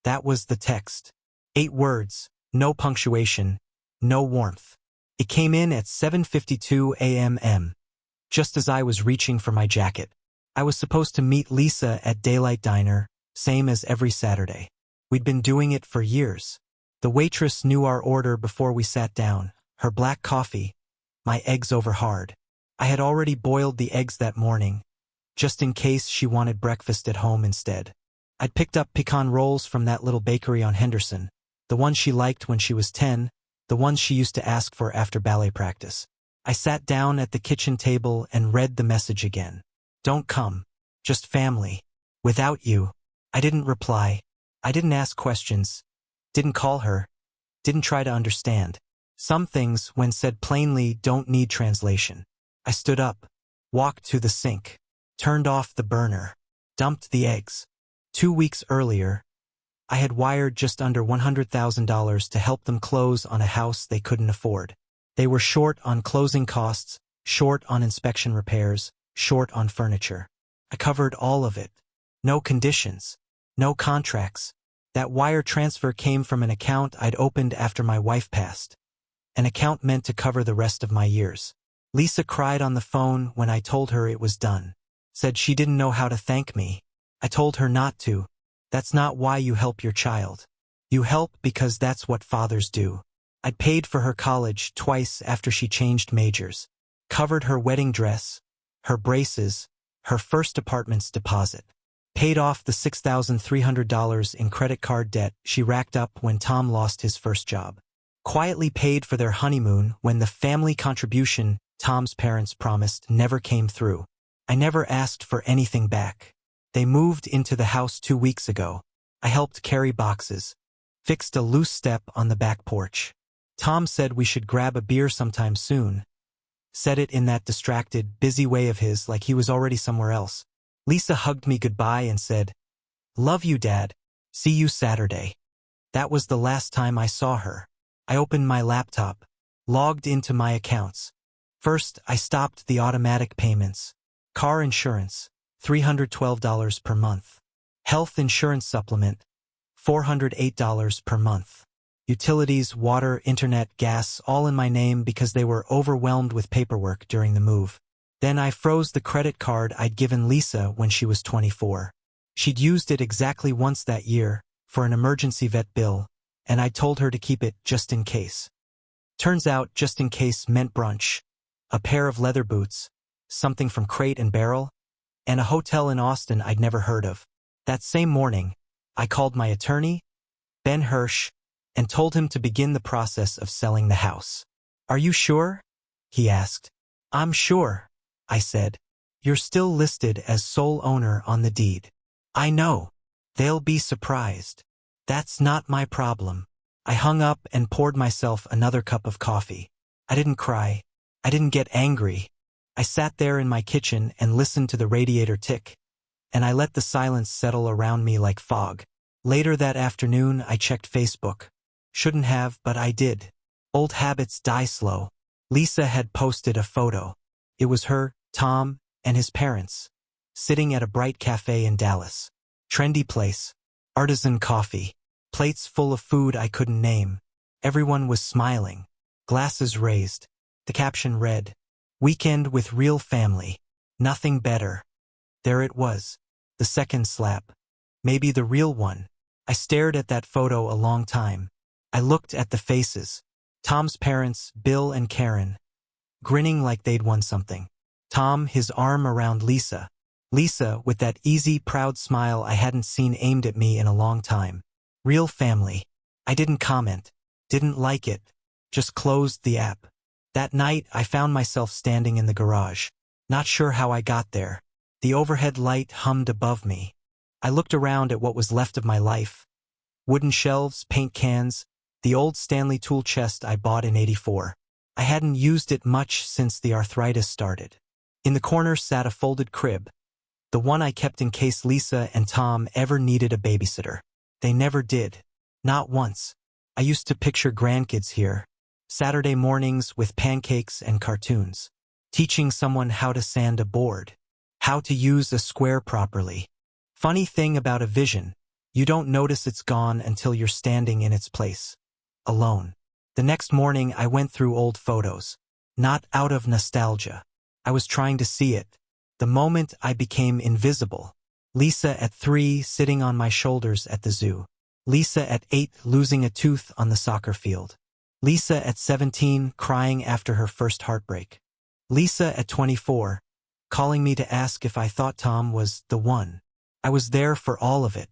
That was the text. 8 words, no punctuation, no warmth. It came in at 7:52 a.m. just as I was reaching for my jacket. I was supposed to meet Lisa at Daylight Diner, same as every Saturday. We'd been doing it for years. The waitress knew our order before we sat down, her black coffee, my eggs over hard. I had already boiled the eggs that morning, just in case she wanted breakfast at home instead. I'd picked up pecan rolls from that little bakery on Henderson, the ones she liked when she was 10, the ones she used to ask for after ballet practice. I sat down at the kitchen table and read the message again. Don't come. Just family. Without you. I didn't reply. I didn't ask questions. Didn't call her. Didn't try to understand. Some things, when said plainly, don't need translation. I stood up, walked to the sink, turned off the burner, dumped the eggs. 2 weeks earlier, I had wired just under $100,000 to help them close on a house they couldn't afford. They were short on closing costs, short on inspection repairs, short on furniture. I covered all of it. No conditions. No contracts. That wire transfer came from an account I'd opened after my wife passed. An account meant to cover the rest of my years. Lisa cried on the phone when I told her it was done. Said she didn't know how to thank me. I told her not to. That's not why you help your child. You help because that's what fathers do. I'd paid for her college twice after she changed majors. Covered her wedding dress, her braces, her first apartment's deposit. Paid off the $6,300 in credit card debt she racked up when Tom lost his first job. Quietly paid for their honeymoon when the family contribution Tom's parents promised never came through. I never asked for anything back. They moved into the house 2 weeks ago. I helped carry boxes. Fixed a loose step on the back porch. Tom said we should grab a beer sometime soon. Said it in that distracted, busy way of his, like he was already somewhere else. Lisa hugged me goodbye and said, "Love you, Dad. See you Saturday." That was the last time I saw her. I opened my laptop, logged into my accounts. First, I stopped the automatic payments. Car insurance, $312 per month. Health insurance supplement, $408 per month. Utilities, water, internet, gas, all in my name because they were overwhelmed with paperwork during the move. Then I froze the credit card I'd given Lisa when she was 24. She'd used it exactly once that year, for an emergency vet bill, and I told her to keep it just in case. Turns out just in case meant brunch, a pair of leather boots, something from Crate and Barrel, and a hotel in Austin I'd never heard of. That same morning, I called my attorney, Ben Hirsch, and told him to begin the process of selling the house. "Are you sure?" he asked. "I'm sure," I said. "You're still listed as sole owner on the deed." "I know. They'll be surprised. That's not my problem." I hung up and poured myself another cup of coffee. I didn't cry. I didn't get angry. I sat there in my kitchen and listened to the radiator tick, and I let the silence settle around me like fog. Later that afternoon, I checked Facebook. Shouldn't have, but I did. Old habits die slow. Lisa had posted a photo. It was her, Tom, and his parents, sitting at a bright cafe in Dallas. Trendy place. Artisan coffee. Plates full of food I couldn't name. Everyone was smiling. Glasses raised. The caption read, "Weekend with real family. Nothing better." There it was. The second slap. Maybe the real one. I stared at that photo a long time. I looked at the faces. Tom's parents, Bill and Karen, grinning like they'd won something. Tom, his arm around Lisa. Lisa, with that easy, proud smile I hadn't seen aimed at me in a long time. Real family. I didn't comment. Didn't like it. Just closed the app. That night, I found myself standing in the garage. Not sure how I got there. The overhead light hummed above me. I looked around at what was left of my life. Wooden shelves, paint cans, the old Stanley tool chest I bought in '84. I hadn't used it much since the arthritis started. In the corner sat a folded crib, the one I kept in case Lisa and Tom ever needed a babysitter. They never did. Not once. I used to picture grandkids here. Saturday mornings with pancakes and cartoons. Teaching someone how to sand a board. How to use a square properly. Funny thing about a vision, You don't notice it's gone until you're standing in its place. Alone. The next morning I went through old photos. Not out of nostalgia. I was trying to see it. The moment I became invisible. Lisa at 3 sitting on my shoulders at the zoo. Lisa at 8 losing a tooth on the soccer field. Lisa at 17 crying after her first heartbreak. Lisa at 24 calling me to ask if I thought Tom was the one. I was there for all of it.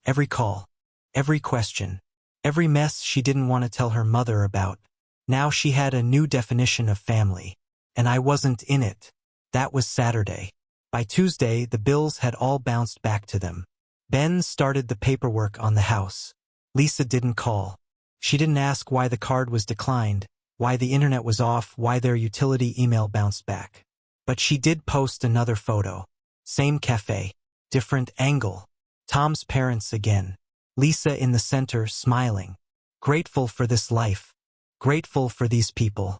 Every call. Every question. Every mess she didn't want to tell her mother about. Now she had a new definition of family. And I wasn't in it. That was Saturday. By Tuesday, the bills had all bounced back to them. Ben started the paperwork on the house. Lisa didn't call. She didn't ask why the card was declined, why the internet was off, why their utility email bounced back. But she did post another photo. Same cafe. Different angle. Tom's parents again. Lisa in the center, smiling. Grateful for this life. Grateful for these people.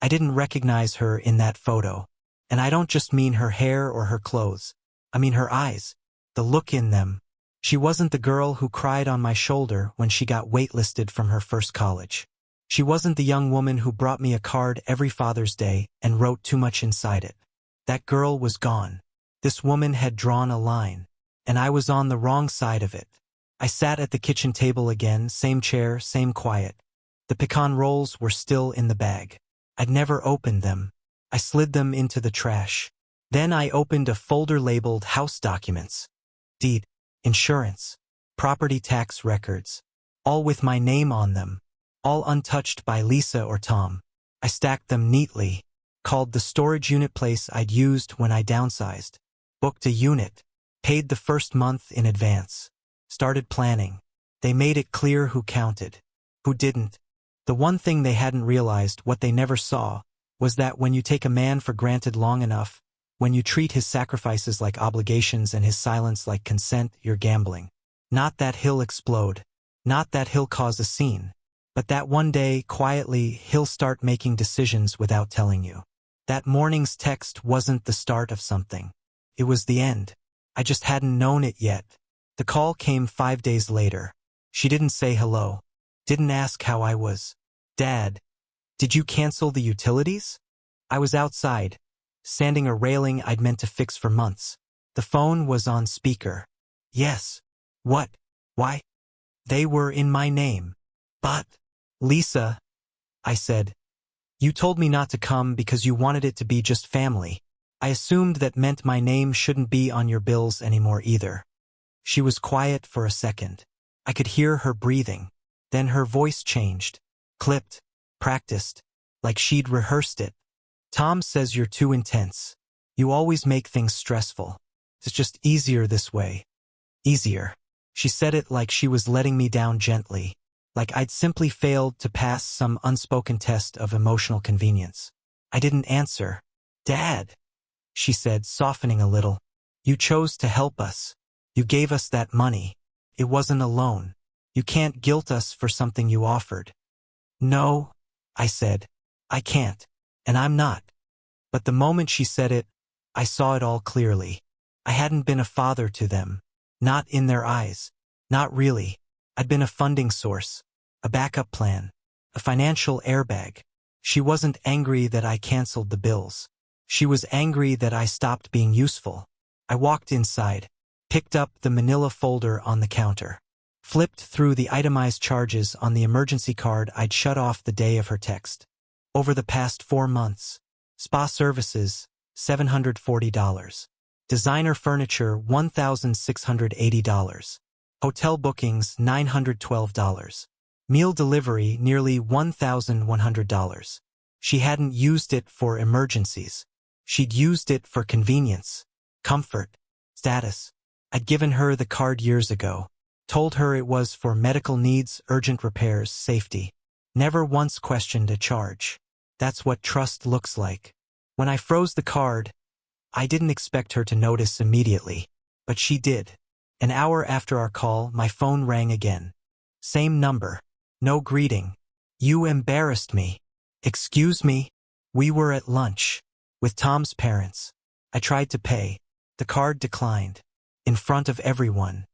I didn't recognize her in that photo. And I don't just mean her hair or her clothes. I mean her eyes. The look in them. She wasn't the girl who cried on my shoulder when she got waitlisted from her first college. She wasn't the young woman who brought me a card every Father's Day and wrote too much inside it. That girl was gone. This woman had drawn a line. And I was on the wrong side of it. I sat at the kitchen table again, same chair, same quiet. The pecan rolls were still in the bag. I'd never opened them. I slid them into the trash. Then I opened a folder labeled house documents. Deed, insurance, property tax records. All with my name on them. All untouched by Lisa or Tom. I stacked them neatly. Called the storage unit place I'd used when I downsized. Booked a unit. Paid the first month in advance. Started planning. They made it clear who counted. Who didn't. The one thing they hadn't realized, what they never saw, was that when you take a man for granted long enough, when you treat his sacrifices like obligations and his silence like consent, you're gambling. Not that he'll explode. Not that he'll cause a scene. But that one day, quietly, he'll start making decisions without telling you. That morning's text wasn't the start of something. It was the end. I just hadn't known it yet. The call came 5 days later. She didn't say hello. Didn't ask how I was. Dad, did you cancel the utilities? I was outside, sanding a railing I'd meant to fix for months. The phone was on speaker. Yes. What? Why? They were in my name. But, Lisa, I said, you told me not to come because you wanted it to be just family. I assumed that meant my name shouldn't be on your bills anymore either. She was quiet for a second. I could hear her breathing. Then her voice changed. Clipped. Practiced. Like she'd rehearsed it. Tom says you're too intense. You always make things stressful. It's just easier this way. Easier. She said it like she was letting me down gently. Like I'd simply failed to pass some unspoken test of emotional convenience. I didn't answer. Dad, she said, softening a little. You chose to help us. You gave us that money. It wasn't a loan. You can't guilt us for something you offered. No, I said. I can't. And I'm not. But the moment she said it, I saw it all clearly. I hadn't been a father to them. Not in their eyes. Not really. I'd been a funding source. A backup plan. A financial airbag. She wasn't angry that I canceled the bills. She was angry that I stopped being useful. I walked inside. Picked up the manila folder on the counter. Flipped through the itemized charges on the emergency card I'd shut off the day of her text. Over the past 4 months. Spa services, $740. Designer furniture, $1,680. Hotel bookings, $912. Meal delivery, nearly $1,100. She hadn't used it for emergencies. She'd used it for convenience, comfort, status. I'd given her the card years ago. Told her it was for medical needs, urgent repairs, safety. Never once questioned a charge. That's what trust looks like. When I froze the card, I didn't expect her to notice immediately. But she did. An hour after our call, my phone rang again. Same number. No greeting. You embarrassed me. Excuse me? We were at lunch. With Tom's parents. I tried to pay. The card declined. In front of everyone.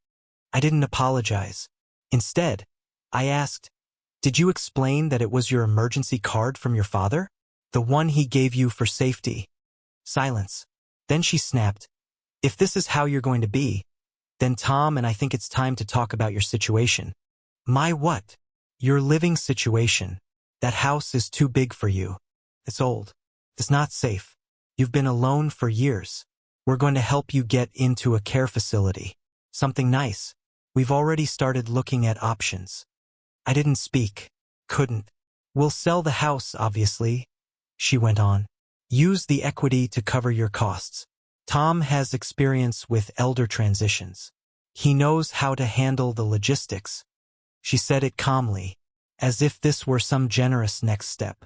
I didn't apologize. Instead, I asked, "Did you explain that it was your emergency card from your father? The one he gave you for safety?" Silence. Then she snapped, "If this is how you're going to be, then Tom and I think it's time to talk about your situation." My what? Your living situation. That house is too big for you. It's old. It's not safe. You've been alone for years. We're going to help you get into a care facility. Something nice. We've already started looking at options. I didn't speak. Couldn't. "We'll sell the house, obviously," she went on. "Use the equity to cover your costs. Tom has experience with elder transitions. He knows how to handle the logistics." She said it calmly, as if this were some generous next step.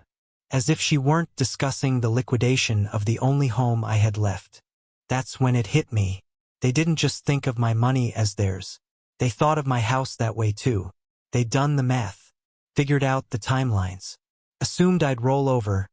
As if she weren't discussing the liquidation of the only home I had left. That's when it hit me. They didn't just think of my money as theirs. They thought of my house that way too. They'd done the math. Figured out the timelines. Assumed I'd roll over,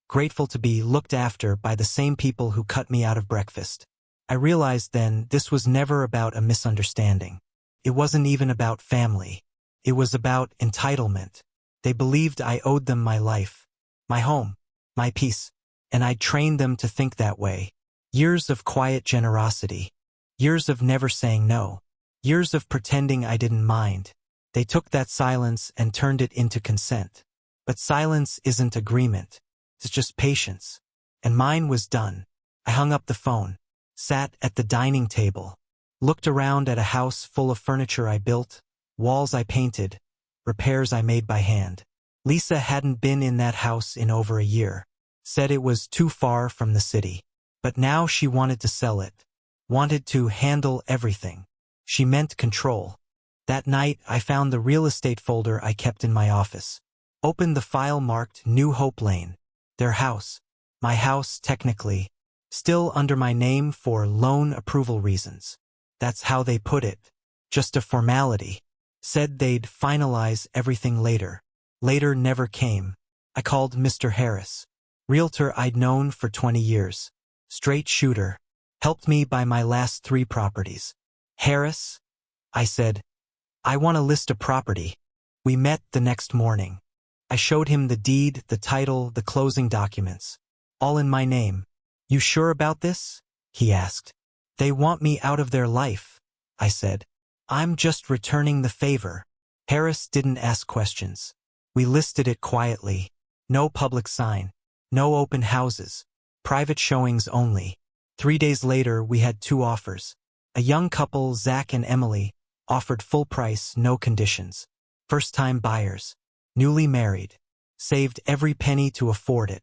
grateful to be looked after by the same people who cut me out of breakfast. I realized then this was never about a misunderstanding. It wasn't even about family. It was about entitlement. They believed I owed them my life, my home, my peace, and I'd trained them to think that way. Years of quiet generosity. Years of never saying no. Years of pretending I didn't mind. They took that silence and turned it into consent. But silence isn't agreement. It's just patience. And mine was done. I hung up the phone, sat at the dining table, looked around at a house full of furniture I built, walls I painted, repairs I made by hand. Lisa hadn't been in that house in over a year. Said it was too far from the city. But now she wanted to sell it. Wanted to handle everything. She meant control. That night, I found the real estate folder I kept in my office. Opened the file marked New Hope Lane. Their house. My house, technically. Still under my name for loan approval reasons. That's how they put it. Just a formality. Said they'd finalize everything later. Later never came. I called Mr. Harris. Realtor I'd known for 20 years. Straight shooter. Helped me buy my last 3 properties. "Harris," I said, "I want to list a property." We met the next morning. I showed him the deed, the title, the closing documents. All in my name. "You sure about this?" he asked. "They want me out of their life," I said. "I'm just returning the favor." Harris didn't ask questions. We listed it quietly. No public sign. No open houses. Private showings only. 3 days later, we had 2 offers. A young couple, Zach and Emily, offered full price, no conditions. First-time buyers. Newly married. Saved every penny to afford it.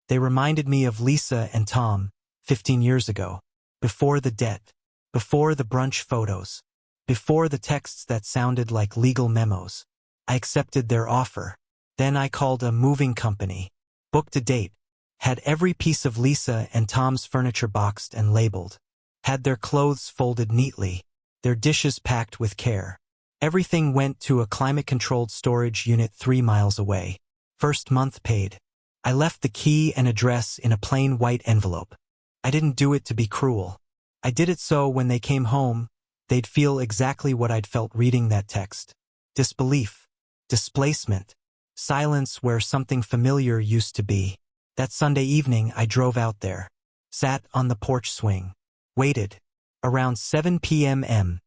They reminded me of Lisa and Tom, 15 years ago. Before the debt. Before the brunch photos. Before the texts that sounded like legal memos. I accepted their offer. Then I called a moving company. Booked a date. Had every piece of Lisa and Tom's furniture boxed and labeled. Had their clothes folded neatly. Their dishes packed with care. Everything went to a climate-controlled storage unit 3 miles away. First month paid. I left the key and address in a plain white envelope. I didn't do it to be cruel. I did it so when they came home, they'd feel exactly what I'd felt reading that text. Disbelief. Displacement. Silence where something familiar used to be. That Sunday evening, I drove out there. Sat on the porch swing. Waited. Around 7 p.m.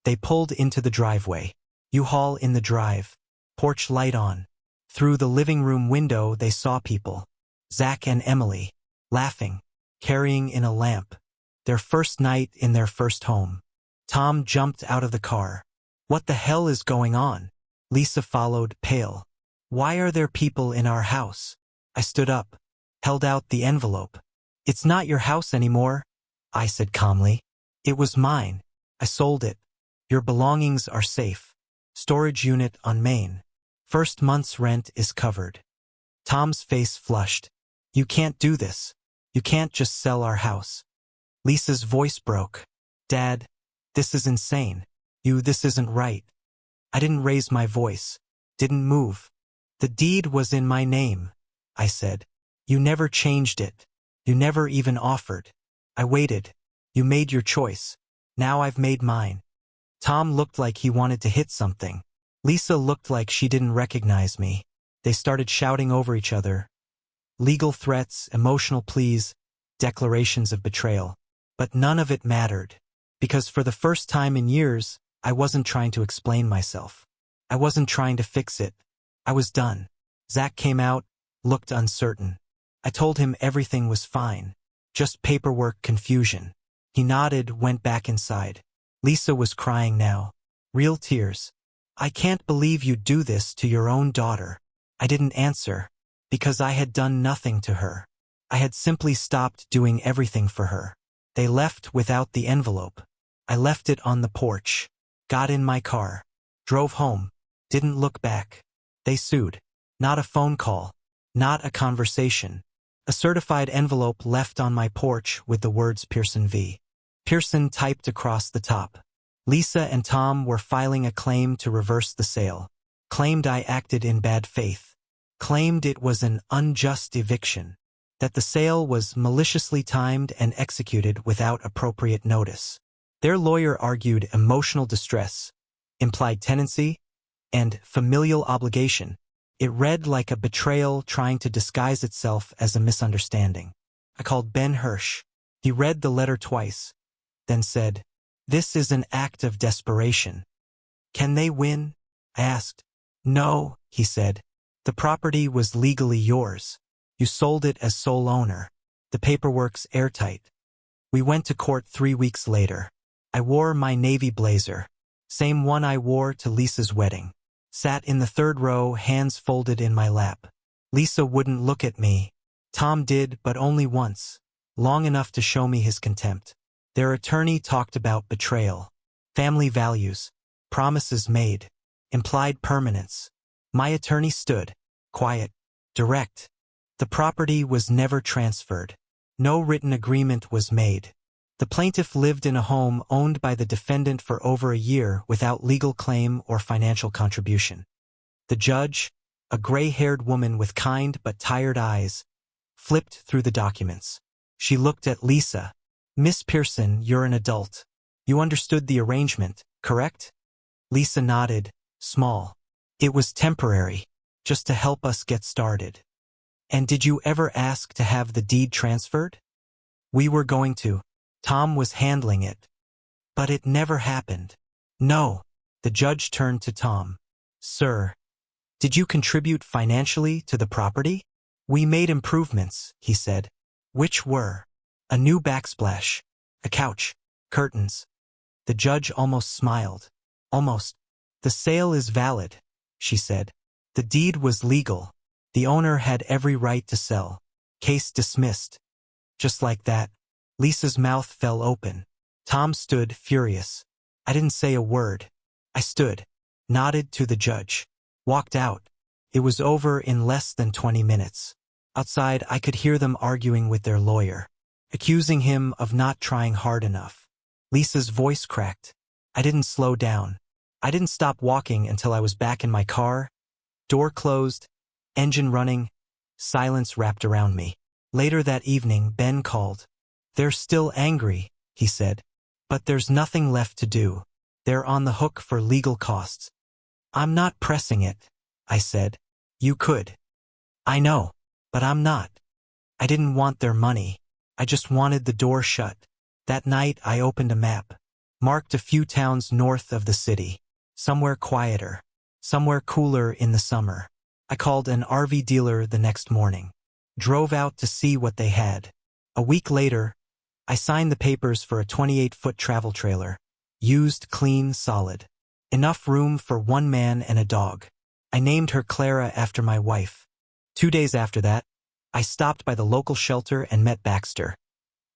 They pulled into the driveway. U-Haul in the drive. Porch light on. Through the living room window, they saw people. Zach and Emily. Laughing. Carrying in a lamp. Their first night in their first home. Tom jumped out of the car. "What the hell is going on?" Lisa followed, pale. "Why are there people in our house?" I stood up. Held out the envelope. "It's not your house anymore," I said calmly. "It was mine. I sold it. Your belongings are safe. Storage unit on Main. First month's rent is covered." Tom's face flushed. "You can't do this. You can't just sell our house." Lisa's voice broke. "Dad, this is insane. This isn't right." I didn't raise my voice. Didn't move. "The deed was in my name," I said. "You never changed it. You never even offered. I waited. You made your choice. Now I've made mine." Tom looked like he wanted to hit something. Lisa looked like she didn't recognize me. They started shouting over each other. Legal threats, emotional pleas, declarations of betrayal. But none of it mattered. Because for the first time in years, I wasn't trying to explain myself. I wasn't trying to fix it. I was done. Zach came out, looked uncertain. I told him everything was fine. Just paperwork confusion. He nodded, went back inside. Lisa was crying now. Real tears. I can't believe you'd do this to your own daughter. I didn't answer. Because I had done nothing to her. I had simply stopped doing everything for her. They left without the envelope. I left it on the porch. Got in my car. Drove home. Didn't look back. They sued. Not a phone call. Not a conversation. A certified envelope left on my porch with the words Pearson v. Pearson typed across the top. Lisa and Tom were filing a claim to reverse the sale. Claimed I acted in bad faith. Claimed it was an unjust eviction. That the sale was maliciously timed and executed without appropriate notice. Their lawyer argued emotional distress, implied tenancy, and familial obligation. It read like a betrayal trying to disguise itself as a misunderstanding. I called Ben Hirsch. He read the letter twice, then said, "This is an act of desperation." "Can they win?" I asked. "No," he said. "The property was legally yours. You sold it as sole owner. The paperwork's airtight." We went to court 3 weeks later. I wore my navy blazer, same one I wore to Lisa's wedding. Sat in the third row, hands folded in my lap. Lisa wouldn't look at me. Tom did, but only once, long enough to show me his contempt. Their attorney talked about betrayal, family values, promises made, implied permanence. My attorney stood, quiet, direct. The property was never transferred. No written agreement was made. The plaintiff lived in a home owned by the defendant for over a year without legal claim or financial contribution. The judge, a gray-haired woman with kind but tired eyes, flipped through the documents. She looked at Lisa. "Miss Pearson, you're an adult. You understood the arrangement, correct?" Lisa nodded, small. "It was temporary, just to help us get started." "And did you ever ask to have the deed transferred?" "We were going to. Tom was handling it. But it never happened." "No." The judge turned to Tom. "Sir, did you contribute financially to the property?" "We made improvements," he said. "Which were?" "A new backsplash, a couch, curtains." The judge almost smiled. "Almost. The sale is valid," she said. "The deed was legal. The owner had every right to sell. Case dismissed." Just like that, Lisa's mouth fell open. Tom stood, furious. I didn't say a word. I stood, nodded to the judge, walked out. It was over in less than 20 minutes. Outside, I could hear them arguing with their lawyer, accusing him of not trying hard enough. Lisa's voice cracked. I didn't slow down. I didn't stop walking until I was back in my car. Door closed, engine running, silence wrapped around me. Later that evening, Ben called. "They're still angry," he said. "But there's nothing left to do. They're on the hook for legal costs." "I'm not pressing it," I said. "You could." "I know, but I'm not. I didn't want their money. I just wanted the door shut." That night I opened a map, marked a few towns north of the city, somewhere quieter, somewhere cooler in the summer. I called an RV dealer the next morning, drove out to see what they had. A week later, I signed the papers for a 28-foot travel trailer, used, clean, solid. Enough room for one man and a dog. I named her Clara after my wife. 2 days after that, I stopped by the local shelter and met Baxter,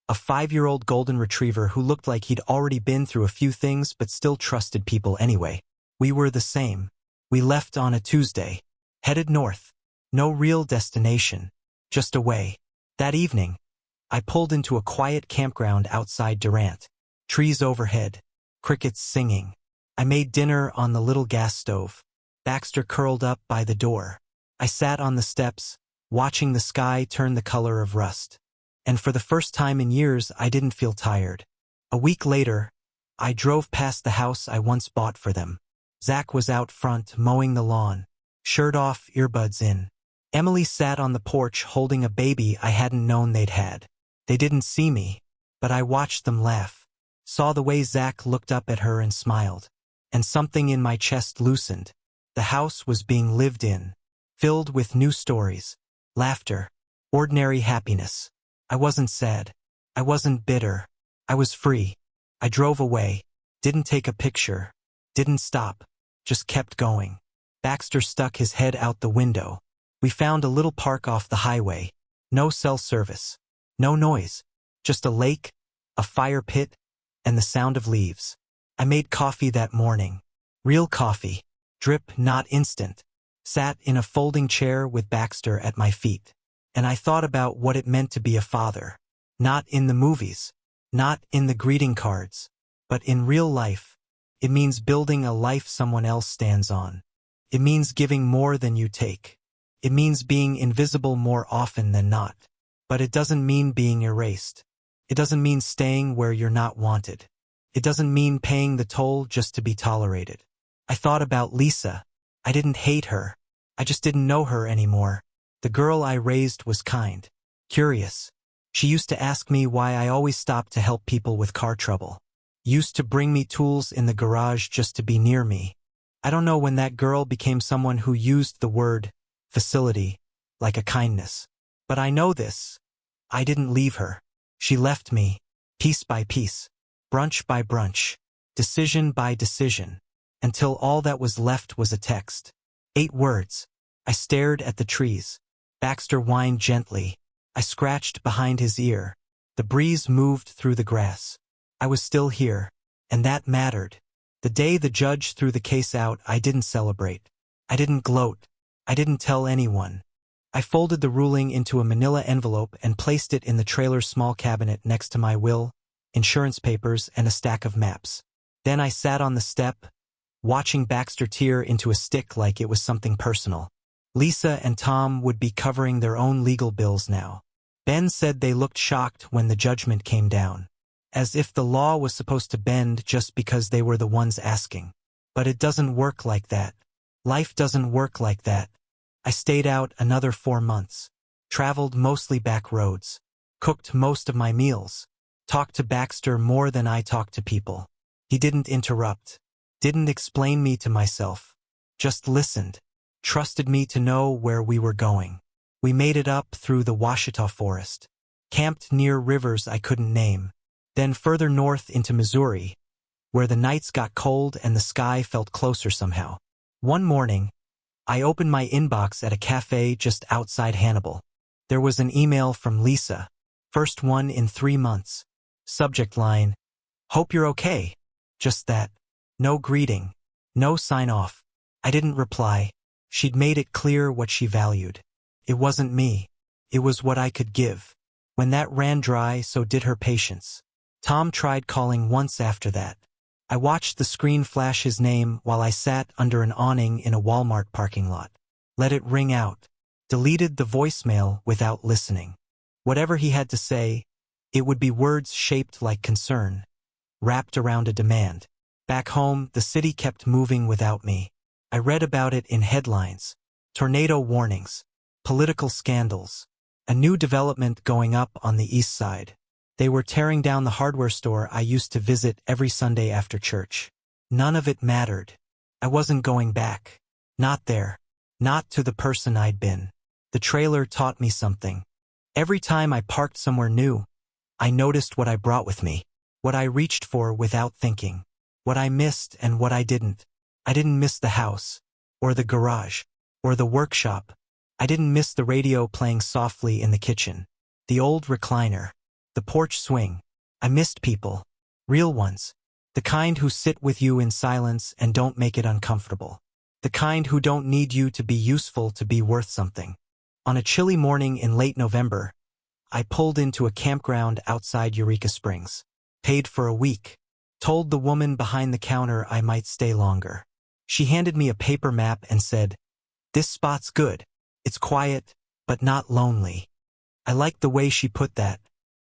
a 5-year-old golden retriever who looked like he'd already been through a few things but still trusted people anyway. We were the same. We left on a Tuesday, headed north. No real destination, just away. That evening, I pulled into a quiet campground outside Durant. Trees overhead, crickets singing. I made dinner on the little gas stove. Baxter curled up by the door. I sat on the steps, watching the sky turn the color of rust. And for the first time in years, I didn't feel tired. A week later, I drove past the house I once bought for them. Zach was out front mowing the lawn, shirt off, earbuds in. Emily sat on the porch holding a baby I hadn't known they'd had. They didn't see me, but I watched them laugh. Saw the way Zach looked up at her and smiled. And something in my chest loosened. The house was being lived in, filled with new stories, laughter, ordinary happiness. I wasn't sad. I wasn't bitter. I was free. I drove away, didn't take a picture, didn't stop, just kept going. Baxter stuck his head out the window. We found a little park off the highway. No cell service. No noise. Just a lake, a fire pit, and the sound of leaves. I made coffee that morning. Real coffee. Drip, not instant. Sat in a folding chair with Baxter at my feet. And I thought about what it meant to be a father. Not in the movies. Not in the greeting cards. But in real life. It means building a life someone else stands on. It means giving more than you take. It means being invisible more often than not. But it doesn't mean being erased. It doesn't mean staying where you're not wanted. It doesn't mean paying the toll just to be tolerated. I thought about Lisa. I didn't hate her. I just didn't know her anymore. The girl I raised was kind, curious. She used to ask me why I always stopped to help people with car trouble. Used to bring me tools in the garage just to be near me. I don't know when that girl became someone who used the word facility like a kindness. But I know this. I didn't leave her. She left me, piece by piece, brunch by brunch, decision by decision, until all that was left was a text. 8 words. I stared at the trees. Baxter whined gently. I scratched behind his ear. The breeze moved through the grass. I was still here, and that mattered. The day the judge threw the case out, I didn't celebrate. I didn't gloat. I didn't tell anyone. I folded the ruling into a manila envelope and placed it in the trailer's small cabinet next to my will, insurance papers, and a stack of maps. Then I sat on the step, watching Baxter tear into a stick like it was something personal. Lisa and Tom would be covering their own legal bills now. Ben said they looked shocked when the judgment came down, as if the law was supposed to bend just because they were the ones asking. But it doesn't work like that. Life doesn't work like that. I stayed out another 4 months, traveled mostly back roads, cooked most of my meals, talked to Baxter more than I talked to people. He didn't interrupt, didn't explain me to myself, just listened, trusted me to know where we were going. We made it up through the Washita forest, camped near rivers I couldn't name, then further north into Missouri, where the nights got cold and the sky felt closer somehow. One morning, I opened my inbox at a cafe just outside Hannibal. There was an email from Lisa, first one in 3 months. Subject line, "Hope you're okay." Just that. No greeting. No sign-off. I didn't reply. She'd made it clear what she valued. It wasn't me. It was what I could give. When that ran dry, so did her patience. Tom tried calling once after that. I watched the screen flash his name while I sat under an awning in a Walmart parking lot. Let it ring out. Deleted the voicemail without listening. Whatever he had to say, it would be words shaped like concern, wrapped around a demand. Back home, the city kept moving without me. I read about it in headlines. Tornado warnings. Political scandals. A new development going up on the east side. They were tearing down the hardware store I used to visit every Sunday after church. None of it mattered. I wasn't going back. Not there. Not to the person I'd been. The trailer taught me something. Every time I parked somewhere new, I noticed what I brought with me. What I reached for without thinking. What I missed and what I didn't. I didn't miss the house, or the garage, or the workshop. I didn't miss the radio playing softly in the kitchen. The old recliner. The porch swing. I missed people. Real ones. The kind who sit with you in silence and don't make it uncomfortable. The kind who don't need you to be useful to be worth something. On a chilly morning in late November, I pulled into a campground outside Eureka Springs. Paid for a week. Told the woman behind the counter I might stay longer. She handed me a paper map and said, "This spot's good. It's quiet, but not lonely." I liked the way she put that.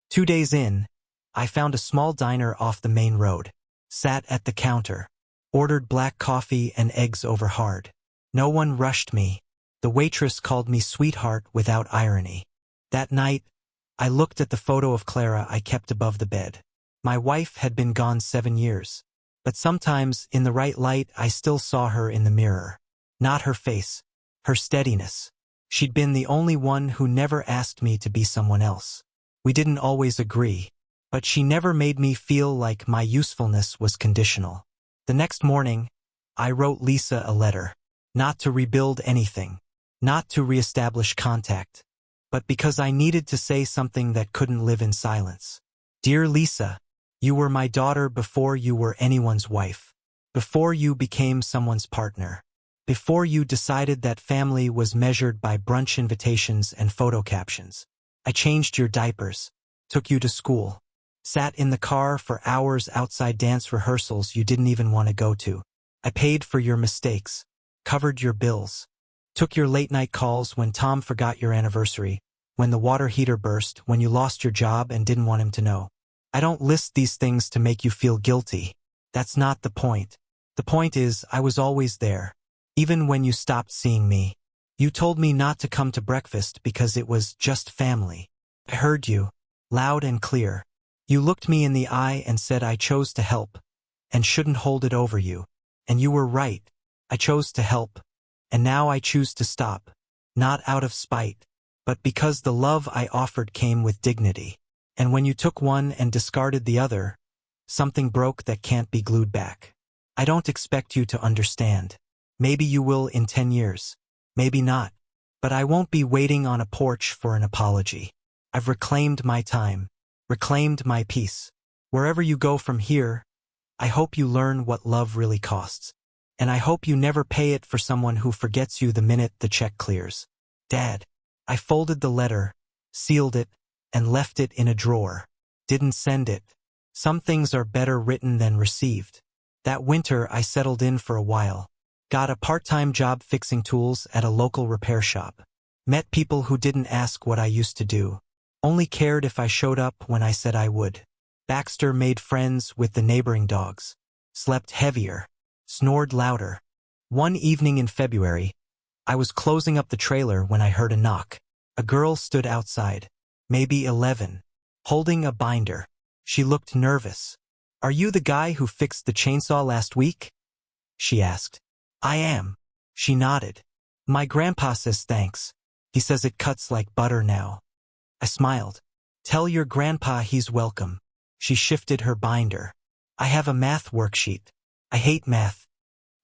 2 days in, I found a small diner off the main road. Sat at the counter. Ordered black coffee and eggs over hard. No one rushed me. The waitress called me sweetheart without irony. That night, I looked at the photo of Clara I kept above the bed. My wife had been gone 7 years. But sometimes, in the right light, I still saw her in the mirror. Not her face. Her steadiness. She'd been the only one who never asked me to be someone else. We didn't always agree. But she never made me feel like my usefulness was conditional. The next morning, I wrote Lisa a letter. Not to rebuild anything. Not to reestablish contact. But because I needed to say something that couldn't live in silence. Dear Lisa, you were my daughter before you were anyone's wife. Before you became someone's partner. Before you decided that family was measured by brunch invitations and photo captions. I changed your diapers. Took you to school. Sat in the car for hours outside dance rehearsals you didn't even want to go to. I paid for your mistakes. Covered your bills. Took your late-night calls when Tom forgot your anniversary, when the water heater burst, when you lost your job and didn't want him to know. I don't list these things to make you feel guilty. That's not the point. The point is, I was always there. Even when you stopped seeing me. You told me not to come to breakfast because it was just family. I heard you, loud and clear. You looked me in the eye and said I chose to help, and shouldn't hold it over you. And you were right. I chose to help. And now I choose to stop. Not out of spite, but because the love I offered came with dignity. And when you took one and discarded the other, something broke that can't be glued back. I don't expect you to understand. Maybe you will in 10 years. Maybe not. But I won't be waiting on a porch for an apology. I've reclaimed my time. Reclaimed my peace. Wherever you go from here, I hope you learn what love really costs. And I hope you never pay it for someone who forgets you the minute the check clears. Dad. I folded the letter, sealed it, and left it in a drawer. Didn't send it. Some things are better written than received. That winter I settled in for a while. Got a part-time job fixing tools at a local repair shop. Met people who didn't ask what I used to do. Only cared if I showed up when I said I would. Baxter made friends with the neighboring dogs. Slept heavier. Snored louder. One evening in February, I was closing up the trailer when I heard a knock. A girl stood outside, maybe 11, holding a binder. She looked nervous. "Are you the guy who fixed the chainsaw last week?" she asked. "I am." She nodded. "My grandpa says thanks. He says it cuts like butter now." I smiled. "Tell your grandpa he's welcome." She shifted her binder. "I have a math worksheet. I hate math."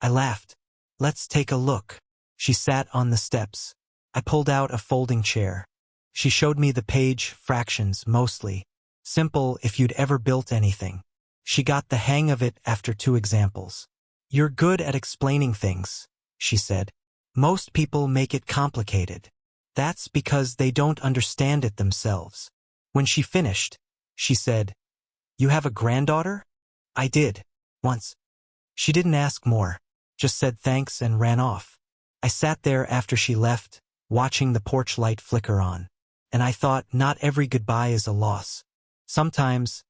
I laughed. "Let's take a look." She sat on the steps. I pulled out a folding chair. She showed me the page, fractions, mostly. Simple if you'd ever built anything. She got the hang of it after 2 examples. "You're good at explaining things," she said. "Most people make it complicated. That's because they don't understand it themselves." When she finished, she said, "You have a granddaughter?" I did. Once. She didn't ask more, just said thanks and ran off. I sat there after she left, watching the porch light flicker on. And I thought not every goodbye is a loss. Sometimes,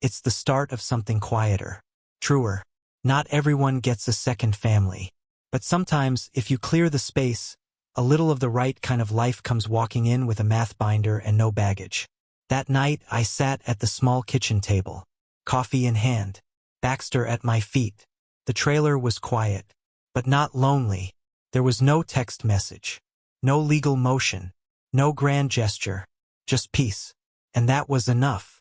it's the start of something quieter, truer. Not everyone gets a second family. But sometimes, if you clear the space, a little of the right kind of life comes walking in with a math binder and no baggage. That night, I sat at the small kitchen table, coffee in hand, Baxter at my feet. The trailer was quiet, but not lonely. There was no text message, no legal motion, no grand gesture, just peace. And that was enough.